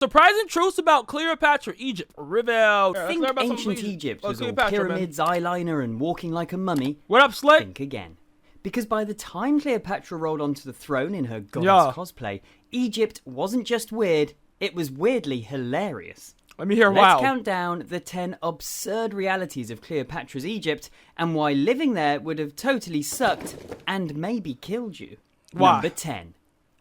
Surprising truths about Cleopatra, Egypt, Rivel. Think ancient Egypt was all pyramids, eyeliner, and walking like a mummy. What up, Slick? Think again. Because by the time Cleopatra rolled onto the throne in her goddess cosplay, Egypt wasn't just weird, it was weirdly hilarious. Let me hear Let's count down the 10 absurd realities of Cleopatra's Egypt and why living there would have totally sucked and maybe killed you. Why? Number 10.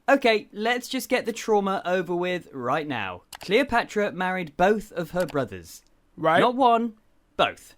Okay, let's just get the trauma over with right now. Cleopatra married both of her brothers. Right. Not one, both.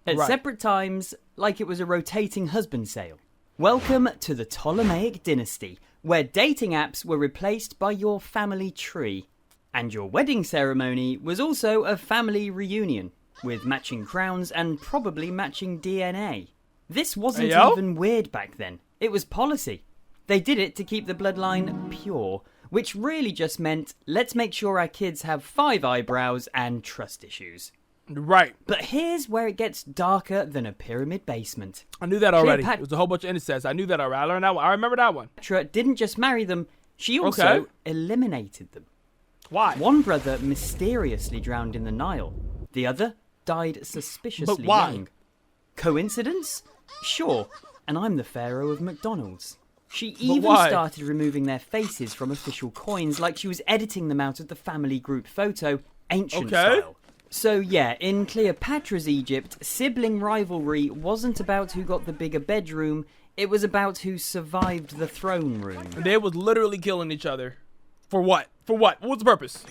At separate times, like it was a rotating husband sale. Welcome to the Ptolemaic dynasty, where dating apps were replaced by your family tree. And your wedding ceremony was also a family reunion, with matching crowns and probably matching DNA. This wasn't even weird back then. It was policy. They did it to keep the bloodline pure, which really just meant, let's make sure our kids have 5 eyebrows and trust issues. Right. But here's where it gets darker than a pyramid basement. I knew that already. It was a whole bunch of incest. I knew that already. I learned that one. I remember that one. Cleopatra didn't just marry them, she also eliminated them. Why? One brother mysteriously drowned in the Nile. The other died suspiciously young. Coincidence? Sure. And I'm the pharaoh of McDonald's. She even started removing their faces from official coins like she was editing them out of the family group photo, ancient style. So yeah, in Cleopatra's Egypt, sibling rivalry wasn't about who got the bigger bedroom, it was about who survived the throne room. And they was literally killing each other. For what? For what? What was the purpose?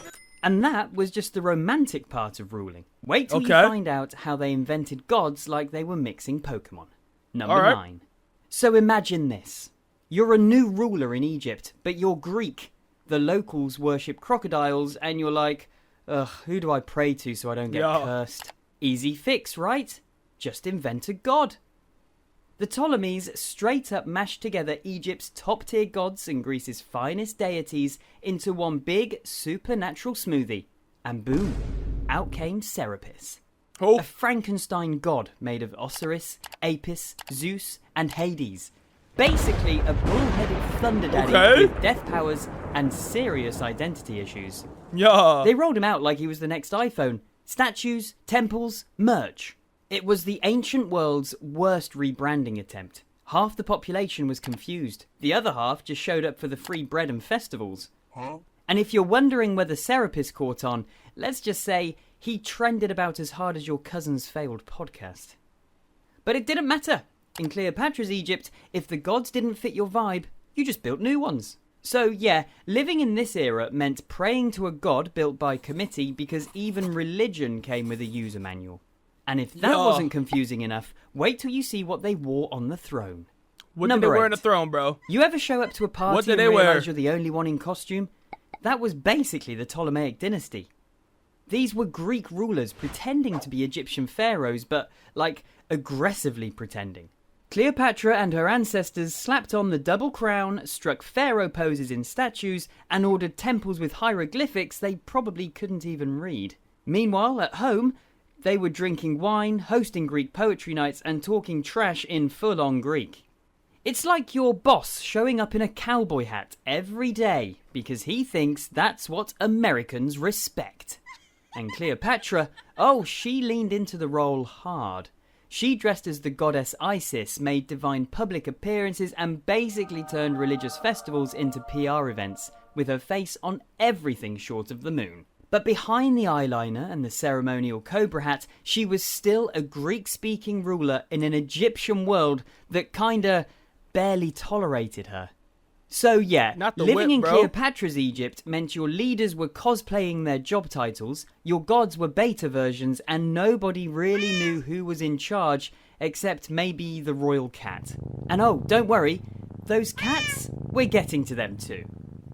And that was just the romantic part of ruling. Wait till you find out how they invented gods like they were mixing Pokemon. Number 9. So imagine this. You're a new ruler in Egypt, but you're Greek. The locals worship crocodiles, and you're like, ugh, who do I pray to so I don't get cursed? Easy fix, right? Just invent a god. The Ptolemies straight up mashed together Egypt's top-tier gods and Greece's finest deities into one big supernatural smoothie. And boom, out came Serapis. A Frankenstein god made of Osiris, Apis, Zeus, and Hades. Basically a bull-headed thunder daddy with death powers and serious identity issues. They rolled him out like he was the next iPhone. Statues, temples, merch. It was the ancient world's worst rebranding attempt. Half the population was confused. The other half just showed up for the free bread and festivals. And if you're wondering whether Serapis caught on, let's just say he trended about as hard as your cousin's failed podcast. But it didn't matter. In Cleopatra's Egypt, if the gods didn't fit your vibe, you just built new ones. So yeah, living in this era meant praying to a god built by committee because even religion came with a user manual. And if that wasn't confusing enough, wait till you see what they wore on the throne. What did they wear on the throne, bro? You ever show up to a party and realize you're the only one in costume? That was basically the Ptolemaic dynasty. These were Greek rulers pretending to be Egyptian pharaohs, but, like, aggressively pretending. Cleopatra and her ancestors slapped on the double crown, struck pharaoh poses in statues, and ordered temples with hieroglyphics they probably couldn't even read. Meanwhile, at home, they were drinking wine, hosting Greek poetry nights, and talking trash in full-on Greek. It's like your boss showing up in a cowboy hat every day because he thinks that's what Americans respect. And Cleopatra, she leaned into the role hard. She dressed as the goddess Isis, made divine public appearances, and basically turned religious festivals into PR events, with her face on everything short of the moon. But behind the eyeliner and the ceremonial cobra hat, she was still a Greek-speaking ruler in an Egyptian world that kinda barely tolerated her. So yeah, living in Cleopatra's Egypt meant your leaders were cosplaying their job titles, your gods were beta versions, and nobody really knew who was in charge except maybe the royal cat. And don't worry, those cats, we're getting to them too.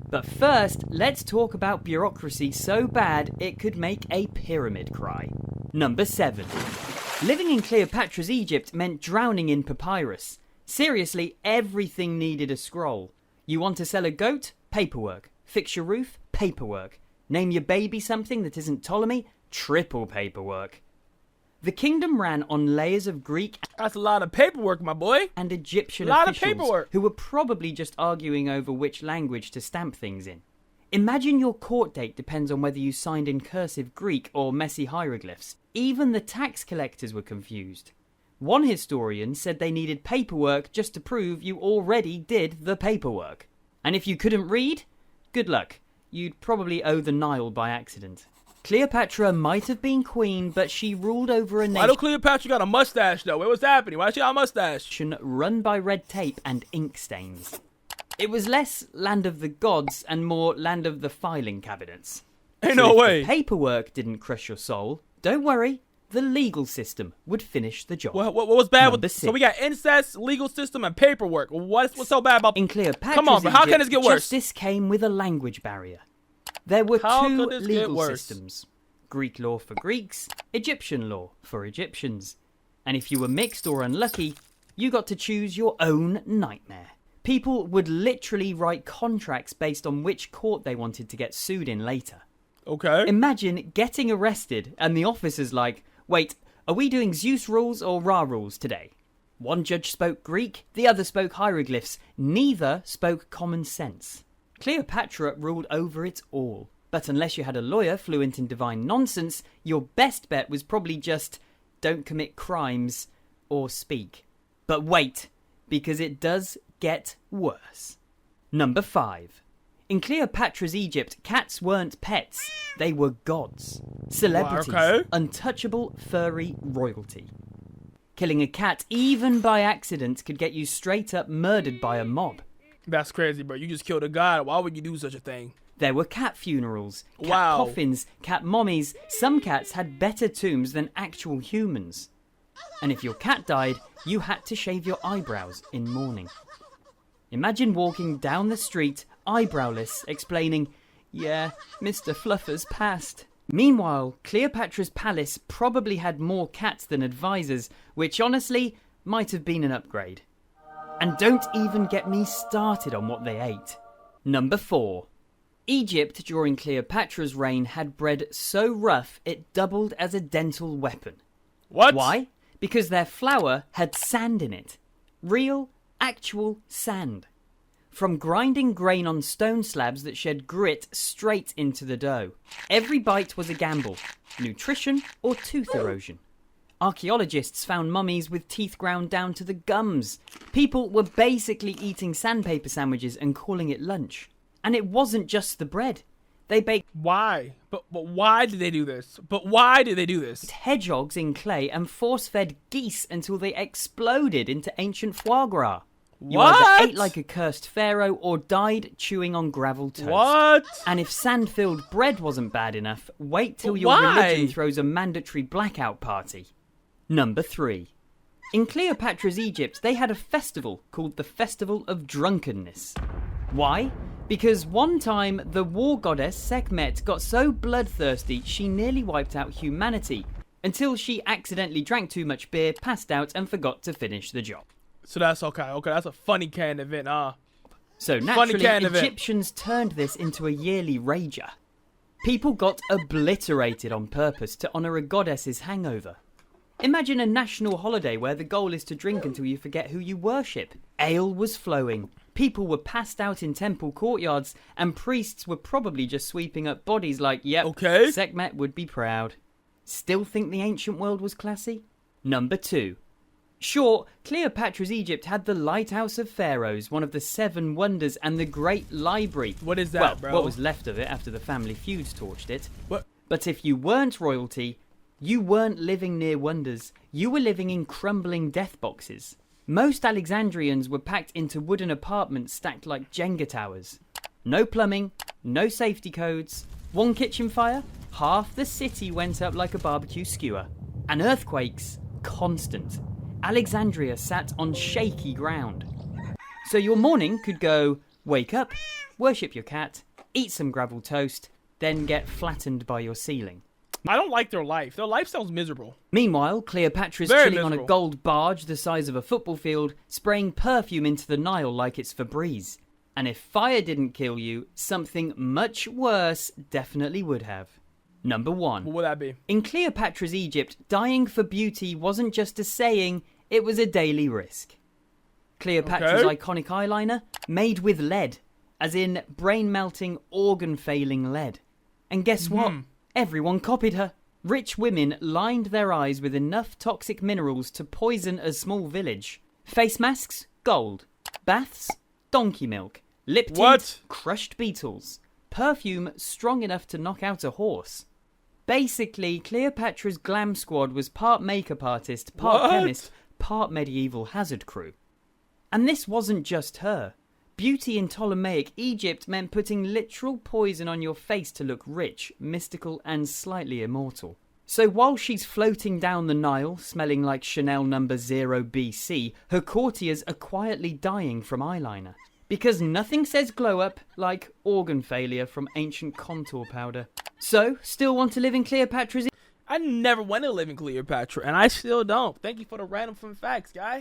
But first, let's talk about bureaucracy so bad it could make a pyramid cry. Number 7. Living in Cleopatra's Egypt meant drowning in papyrus. Seriously, everything needed a scroll. You want to sell a goat? Paperwork. Fix your roof? Paperwork. Name your baby something that isn't Ptolemy? Triple paperwork. The kingdom ran on layers of Greek... That's a lot of paperwork, my boy. ...and Egyptian officials who were probably just arguing over which language to stamp things in. Imagine your court date depends on whether you signed in cursive Greek or messy hieroglyphs. Even the tax collectors were confused. One historian said they needed paperwork just to prove you already did the paperwork. And if you couldn't read, good luck. You'd probably owe the Nile by accident. Cleopatra might have been queen, but she ruled over a Why nation do Cleopatra got a mustache, though? What's happening? Why she got a mustache? run by red tape and ink stains. It was less land of the gods and more land of the filing cabinets. Ain't So no if way. the paperwork didn't crush your soul, don't worry, the legal system would finish the job. What was bad Number with? six. So we got incest, legal system, and paperwork. What's so bad about? In Cleopatra's Come on, bro. How can Egypt, this get worse? Justice came with a language barrier. There were How two could this get legal worse? systems. Greek law for Greeks, Egyptian law for Egyptians. And if you were mixed or unlucky, you got to choose your own nightmare. People would literally write contracts based on which court they wanted to get sued in later. Okay. Imagine getting arrested and the officer's like, wait, are we doing Zeus rules or Ra rules today? One judge spoke Greek, the other spoke hieroglyphs. Neither spoke common sense. Cleopatra ruled over it all. But unless you had a lawyer fluent in divine nonsense, your best bet was probably just don't commit crimes or speak. But wait, because it does get worse. Number 5. In Cleopatra's Egypt, cats weren't pets, they were gods. Celebrities, Okay. untouchable furry royalty. Killing a cat, even by accident, could get you straight up murdered by a mob. That's crazy, bro. You just killed a god. Why would you do such a thing? There were cat funerals, cat Wow. coffins, cat mommies. Some cats had better tombs than actual humans. And if your cat died, you had to shave your eyebrows in mourning. Imagine walking down the street, eyebrowless, explaining, yeah, Mr. Fluffer's passed. Meanwhile, Cleopatra's palace probably had more cats than advisors, which honestly might have been an upgrade. And don't even get me started on what they ate. Number 4. Egypt during Cleopatra's reign had bread so rough it doubled as a dental weapon. What? Why? Because their flour had sand in it. Real, actual sand. From grinding grain on stone slabs that shed grit straight into the dough. Every bite was a gamble. Nutrition or tooth erosion. Archaeologists found mummies with teeth ground down to the gums. People were basically eating sandpaper sandwiches and calling it lunch. And it wasn't just the bread. They baked Why? But why did they do this? But why did they do this? hedgehogs in clay and force-fed geese until they exploded into ancient foie gras. You What? either ate like a cursed pharaoh or died chewing on gravel toast. What? And if sand-filled bread wasn't bad enough, wait till But your why? religion throws a mandatory blackout party. Number 3. In Cleopatra's Egypt, they had a festival called the Festival of Drunkenness. Why? Because one time, the war goddess Sekhmet got so bloodthirsty she nearly wiped out humanity, until she accidentally drank too much beer, passed out, and forgot to finish the job. So that's okay. Okay, that's a funny kind of event, huh? So Funny naturally, kind of it. Egyptians turned this into a yearly rager. People got obliterated on purpose to honour a goddess's hangover. Imagine a national holiday where the goal is to drink until you forget who you worship. Ale was flowing, people were passed out in temple courtyards, and priests were probably just sweeping up bodies like, yep, Okay. Sekhmet would be proud. Still think the ancient world was classy? Number 2. Sure, Cleopatra's Egypt had the Lighthouse of Pharaohs, one of the 7 wonders, and the Great Library. What is that, well, bro? what was left of it after the family feuds torched it. What? But if you weren't royalty, you weren't living near wonders. You were living in crumbling death boxes. Most Alexandrians were packed into wooden apartments stacked like Jenga towers. No plumbing, no safety codes. One kitchen fire, half the city went up like a barbecue skewer. And earthquakes, constant. Alexandria sat on shaky ground. So your morning could go, wake up, worship your cat, eat some gravel toast, then get flattened by your ceiling. I don't like their life. Their life sounds miserable. Meanwhile, Cleopatra's Very chilling on a miserable. gold barge the size of a football field, spraying perfume into the Nile like it's Febreze. And if fire didn't kill you, something much worse definitely would have. Number 1. What would that be? In Cleopatra's Egypt, dying for beauty wasn't just a saying, it was a daily risk. Cleopatra's Okay. iconic eyeliner, made with lead. as in brain-melting, organ-failing lead. And guess what? Everyone copied her. Rich women lined their eyes with enough toxic minerals to poison a small village. Face masks? Gold. Baths? Donkey milk. Lip tint? Crushed beetles. Perfume strong enough to knock out a horse. Basically, Cleopatra's glam squad was part makeup artist, part chemist, part medieval hazard crew. And this wasn't just her. Beauty in Ptolemaic Egypt meant putting literal poison on your face to look rich, mystical, and slightly immortal. So while she's floating down the Nile, smelling like Chanel No. 0 BC, her courtiers are quietly dying from eyeliner. Because nothing says glow up like organ failure from ancient contour powder. So, still want to live in Cleopatra's... I never want to live in Cleopatra, and I still don't. Thank you for the random fun facts, guy.